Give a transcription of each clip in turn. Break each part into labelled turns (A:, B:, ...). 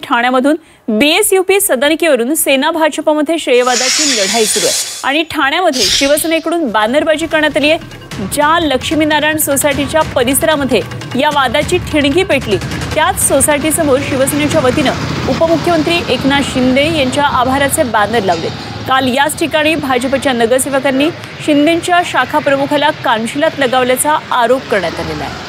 A: ठाण्यामधून BSUP सदनिकेवरून सेना भाजपमध्ये श्रेयवादाची लढाई सुरू आहे आणि ठाण्यामध्ये शिवसेनेकडून बॅनरबाजी करण्यात आली आहे। ज्या लक्ष्मीनारायण सोसायटीच्या परिसरामध्ये या वादाची ठिणगी पेटली त्याच सोसायटीसमोर शिवसेनेच्या वतीनं उपमुख्यमंत्री एकनाथ शिंदे यांच्या आभाराचे बॅनर लावले। काल याच ठिकाणी भाजपच्या नगरसेवकांनी शिंदेंच्या शाखा प्रमुखाला कानशिलात लगावल्याचा आरोप करण्यात आलेला आहे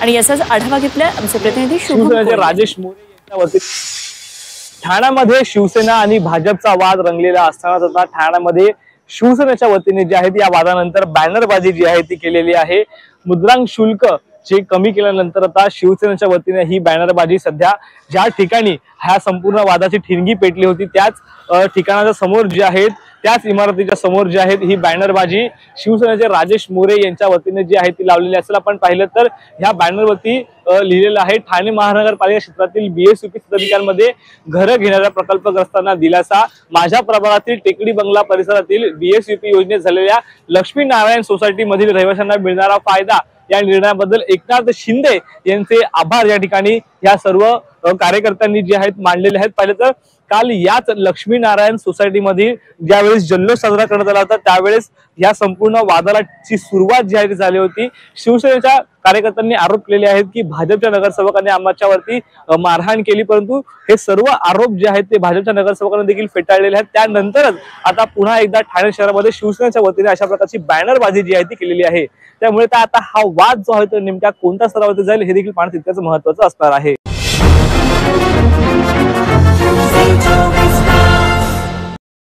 A: आणि याचाच आढावा घेतलाय आमचे प्रतिनिधी
B: शिवसेनेचे राजेश मोरे यांच्यावरती ठाण्यामध्ये शिवसेना आणि भाजपचा वाद रंगलेला असताना आता ठाण्यामध्ये शिवसेनेच्या वतीने जे आहे या वादानंतर बॅनरबाजी जी आहे ती केलेली आहे। मुद्रांक शुल्क जे कमी केल्यानंतर आता शिवसेनेच्या वतीने ही बॅनरबाजी सध्या ज्या ठिकाणी ह्या संपूर्ण वादाची ठिणगी पेटली होती त्याच ठिकाणाच्या समोर जे आहेत त्याच इमारतीच्या समोर जे आहेत ही बॅनरबाजी शिवसेनेचे राजेश मोरे यांच्या वतीने जी आहे ती लावलेली असेल। आपण पाहिलं तर ह्या बॅनरवरती लिहिलेलं आहे ठाणे महानगरपालिका क्षेत्रातील बीएसयूपी सदनिकांमध्ये घरं घेणाऱ्या प्रकल्पग्रस्तांना दिलासा, माझ्या प्रभागातील टेकडी बंगला परिसरातील बीएसयूपी योजनेत झालेल्या लक्ष्मीनारायण सोसायटी मधील रहिवाशांना मिळणारा फायदा या निर्णयाबद्दल एकनाथ शिंदे यांचे आभार या ठिकाणी या सर्व कार्यकर्त्यांनी जे आहेत मांडलेले आहेत। पाहिलं तर काल याच लक्ष्मीनारायण सोसायटीमध्ये ज्यावेळेस जल्लोष साजरा करण्यात आला होता त्यावेळेस या संपूर्ण वादाची सुरुवात जी आहे झाली होती। शिवसेनेच्या कार्यकर्त्यांनी आरोप केलेले आहेत की भाजपच्या नगरसेवकांनी आमच्यावरती मारहाण केली, परंतु हे सर्व आरोप जे आहेत ते भाजपच्या नगरसेवकांनी देखील फेटाळलेले आहेत। त्यानंतरच आता पुन्हा एकदा ठाणे शहरामध्ये शिवसेनेच्या वतीने अशा प्रकारची बॅनरबाजी जी आहे ती केलेली आहे। त्यामुळे आता हा वाद जो आहे तो नेमक्या कोणत्या स्तरावरती जाईल हे देखील पाहणं तितकंच महत्त्वाचं असणार आहे।